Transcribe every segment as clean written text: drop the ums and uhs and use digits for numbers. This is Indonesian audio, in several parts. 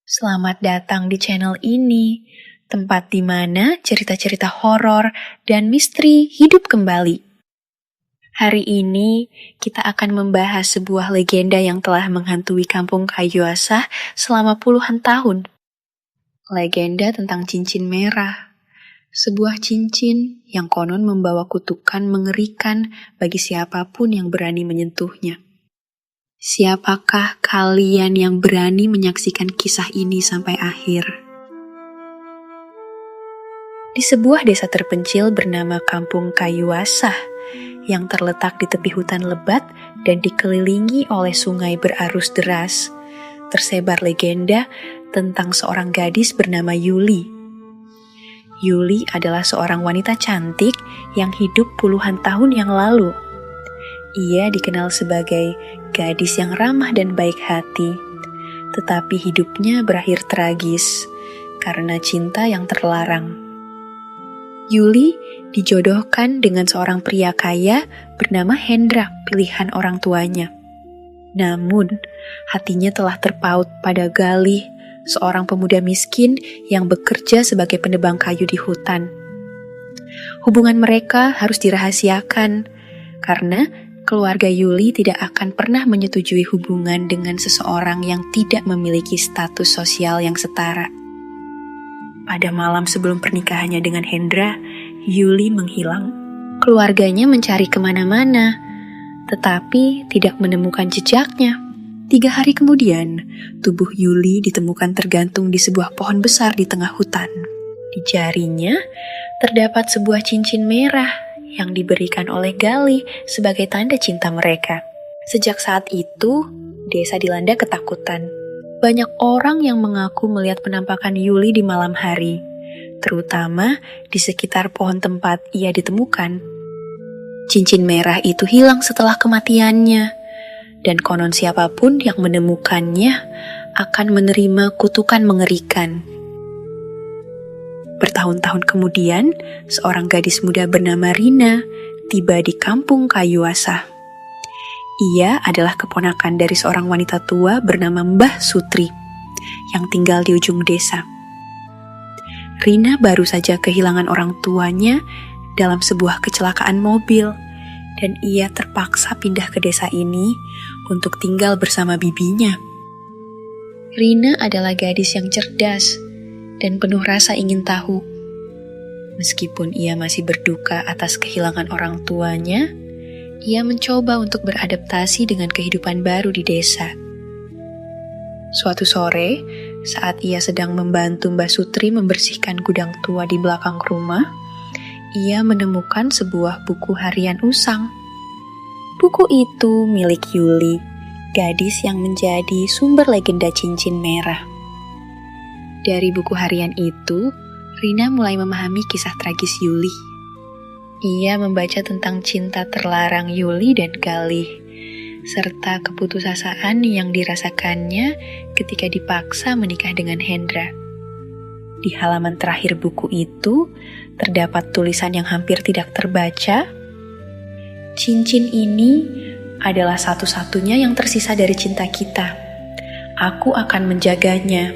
Selamat datang di channel ini, tempat di mana cerita-cerita horor dan misteri hidup kembali. Hari ini kita akan membahas sebuah legenda yang telah menghantui kampung Kayuasah selama puluhan tahun. Legenda tentang cincin merah. Sebuah cincin yang konon membawa kutukan mengerikan bagi siapapun yang berani menyentuhnya. Siapakah kalian yang berani menyaksikan kisah ini sampai akhir? Di sebuah desa terpencil bernama Kampung Kayuasah, yang terletak di tepi hutan lebat dan dikelilingi oleh sungai berarus deras, tersebar legenda tentang seorang gadis bernama Yuli. Yuli adalah seorang wanita cantik yang hidup puluhan tahun yang lalu. Ia dikenal sebagai gadis yang ramah dan baik hati, tetapi hidupnya berakhir tragis karena cinta yang terlarang. Yuli dijodohkan dengan seorang pria kaya bernama Hendra, pilihan orang tuanya. Namun, hatinya telah terpaut pada Galih, seorang pemuda miskin yang bekerja sebagai penebang kayu di hutan. Hubungan mereka harus dirahasiakan karena keluarga Yuli tidak akan pernah menyetujui hubungan dengan seseorang yang tidak memiliki status sosial yang setara. Pada malam sebelum pernikahannya dengan Hendra, Yuli menghilang. Keluarganya mencari kemana-mana, tetapi tidak menemukan jejaknya. 3 hari kemudian, tubuh Yuli ditemukan tergantung di sebuah pohon besar di tengah hutan. Di jarinya, terdapat sebuah cincin merah yang diberikan oleh Galih sebagai tanda cinta mereka. Sejak saat itu, desa dilanda ketakutan. Banyak orang yang mengaku melihat penampakan Yuli di malam hari, terutama di sekitar pohon tempat ia ditemukan. Cincin merah itu hilang setelah kematiannya, dan konon siapapun yang menemukannya akan menerima kutukan mengerikan. Bertahun-tahun kemudian, seorang gadis muda bernama Rina tiba di kampung Kayuasah. Ia adalah keponakan dari seorang wanita tua bernama Mbah Sutri yang tinggal di ujung desa. Rina baru saja kehilangan orang tuanya dalam sebuah kecelakaan mobil, dan ia terpaksa pindah ke desa ini untuk tinggal bersama bibinya. Rina adalah gadis yang cerdas dan penuh rasa ingin tahu. Meskipun ia masih berduka atas kehilangan orang tuanya, ia mencoba untuk beradaptasi dengan kehidupan baru di desa. Suatu sore, saat ia sedang membantu Mbak Sutri membersihkan gudang tua di belakang rumah, ia menemukan sebuah buku harian usang. Buku itu milik Yuli, gadis yang menjadi sumber legenda cincin merah. Dari buku harian itu, Rina mulai memahami kisah tragis Yuli. Ia membaca tentang cinta terlarang Yuli dan Galih, serta keputusasaan yang dirasakannya ketika dipaksa menikah dengan Hendra. Di halaman terakhir buku itu, terdapat tulisan yang hampir tidak terbaca. Cincin ini adalah satu-satunya yang tersisa dari cinta kita. Aku akan menjaganya,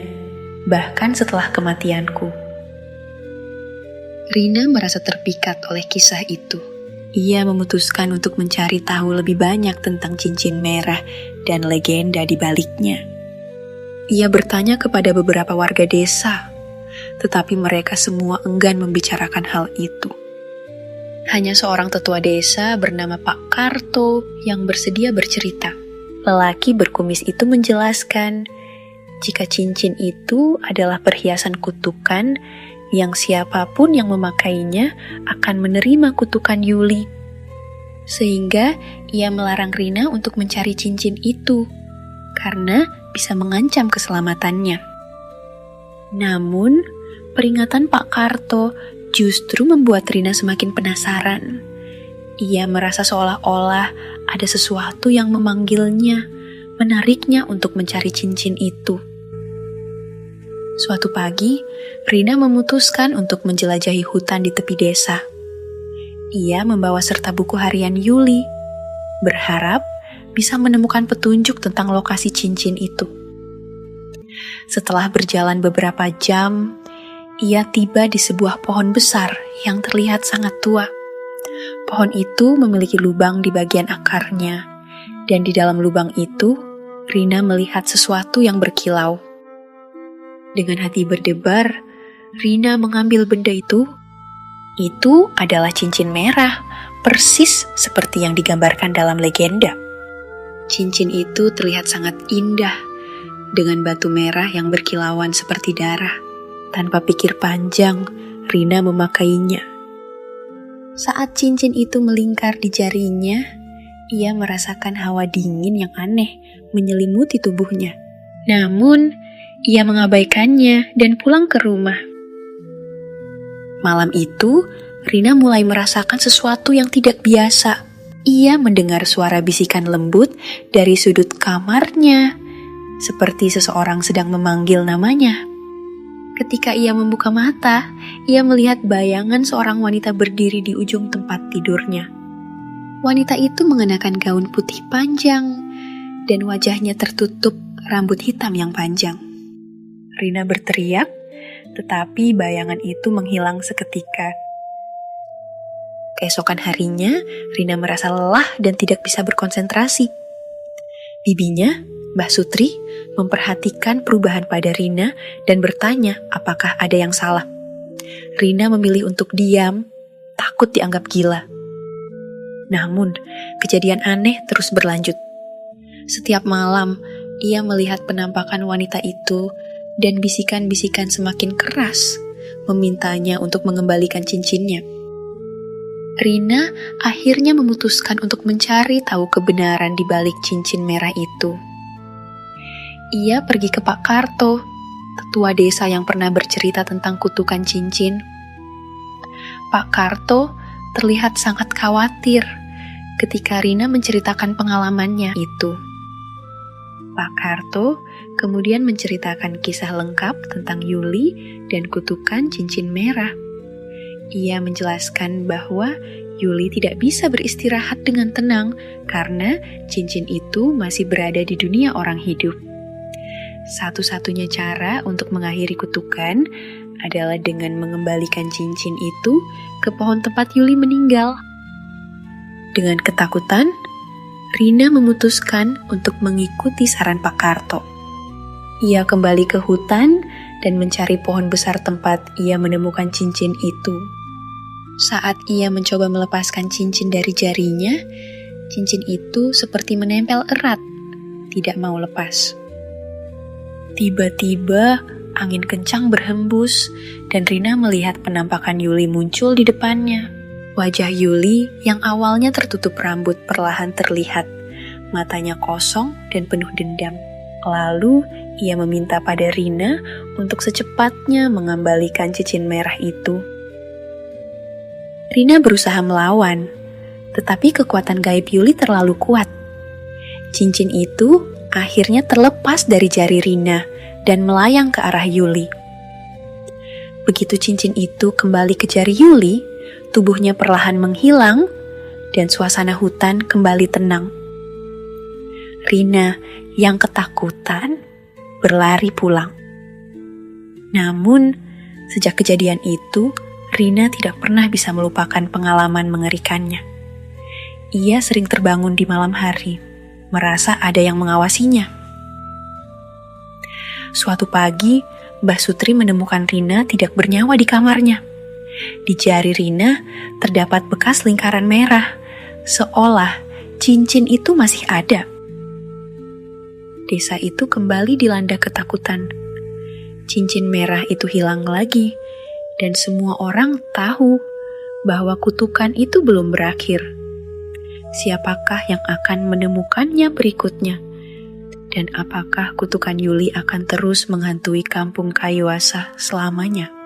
bahkan setelah kematianku. Rina merasa terpikat oleh kisah itu. Ia memutuskan untuk mencari tahu lebih banyak tentang cincin merah dan legenda di baliknya. Ia bertanya kepada beberapa warga desa, tetapi mereka semua enggan membicarakan hal itu. Hanya seorang tetua desa bernama Pak Karto yang bersedia bercerita. Lelaki berkumis itu menjelaskan jika cincin itu adalah perhiasan kutukan yang siapapun yang memakainya akan menerima kutukan Yuli. Sehingga ia melarang Rina untuk mencari cincin itu karena bisa mengancam keselamatannya. Namun, peringatan Pak Karto justru membuat Rina semakin penasaran. Ia merasa seolah-olah ada sesuatu yang memanggilnya, menariknya untuk mencari cincin itu. Suatu pagi, Rina memutuskan untuk menjelajahi hutan di tepi desa. Ia membawa serta buku harian Yuli, berharap bisa menemukan petunjuk tentang lokasi cincin itu. Setelah berjalan beberapa jam, ia tiba di sebuah pohon besar yang terlihat sangat tua. Pohon itu memiliki lubang di bagian akarnya, dan di dalam lubang itu, Rina melihat sesuatu yang berkilau. Dengan hati berdebar, Rina mengambil benda itu. Itu adalah cincin merah, persis seperti yang digambarkan dalam legenda. Cincin itu terlihat sangat indah, dengan batu merah yang berkilauan seperti darah. Tanpa pikir panjang, Rina memakainya. Saat cincin itu melingkar di jarinya, ia merasakan hawa dingin yang aneh menyelimuti tubuhnya. Namun, ia mengabaikannya dan pulang ke rumah. Malam itu, Rina mulai merasakan sesuatu yang tidak biasa. Ia mendengar suara bisikan lembut dari sudut kamarnya, seperti seseorang sedang memanggil namanya. Ketika ia membuka mata, ia melihat bayangan seorang wanita berdiri di ujung tempat tidurnya. Wanita itu mengenakan gaun putih panjang, dan wajahnya tertutup rambut hitam yang panjang. Rina berteriak, tetapi bayangan itu menghilang seketika. Keesokan harinya, Rina merasa lelah dan tidak bisa berkonsentrasi. Bibinya, Mbah Sutri, memperhatikan perubahan pada Rina dan bertanya apakah ada yang salah. Rina memilih untuk diam, takut dianggap gila. Namun, kejadian aneh terus berlanjut. Setiap malam, ia melihat penampakan wanita itu dan bisikan-bisikan semakin keras, memintanya untuk mengembalikan cincinnya. Rina akhirnya memutuskan untuk mencari tahu kebenaran di balik cincin merah itu. Ia pergi ke Pak Karto, tetua desa yang pernah bercerita tentang kutukan cincin. Pak Karto terlihat sangat khawatir ketika Rina menceritakan pengalamannya itu. Pak Karto kemudian menceritakan kisah lengkap tentang Yuli dan kutukan cincin merah. Ia menjelaskan bahwa Yuli tidak bisa beristirahat dengan tenang karena cincin itu masih berada di dunia orang hidup. Satu-satunya cara untuk mengakhiri kutukan adalah dengan mengembalikan cincin itu ke pohon tempat Yuli meninggal. Dengan ketakutan, Rina memutuskan untuk mengikuti saran Pak Karto. Ia kembali ke hutan dan mencari pohon besar tempat ia menemukan cincin itu. Saat ia mencoba melepaskan cincin dari jarinya, cincin itu seperti menempel erat, tidak mau lepas. Tiba-tiba angin kencang berhembus dan Rina melihat penampakan Yuli muncul di depannya. Wajah Yuli yang awalnya tertutup rambut perlahan terlihat, matanya kosong dan penuh dendam. Lalu ia meminta pada Rina untuk secepatnya mengembalikan cincin merah itu. Rina berusaha melawan, tetapi kekuatan gaib Yuli terlalu kuat. Cincin itu akhirnya terlepas dari jari Rina dan melayang ke arah Yuli. Begitu cincin itu kembali ke jari Yuli, tubuhnya perlahan menghilang dan suasana hutan kembali tenang. Rina yang ketakutan berlari pulang. Namun, sejak kejadian itu, Rina tidak pernah bisa melupakan pengalaman mengerikannya. Ia sering terbangun di malam hari, merasa ada yang mengawasinya. Suatu pagi, Mbah Sutri menemukan Rina tidak bernyawa di kamarnya. Di jari Rina terdapat bekas lingkaran merah, seolah cincin itu masih ada. Desa itu kembali dilanda ketakutan. Cincin merah itu hilang lagi, dan semua orang tahu bahwa kutukan itu belum berakhir. Siapakah yang akan menemukannya berikutnya? Dan apakah kutukan Yuli akan terus menghantui kampung Kayuasa selamanya?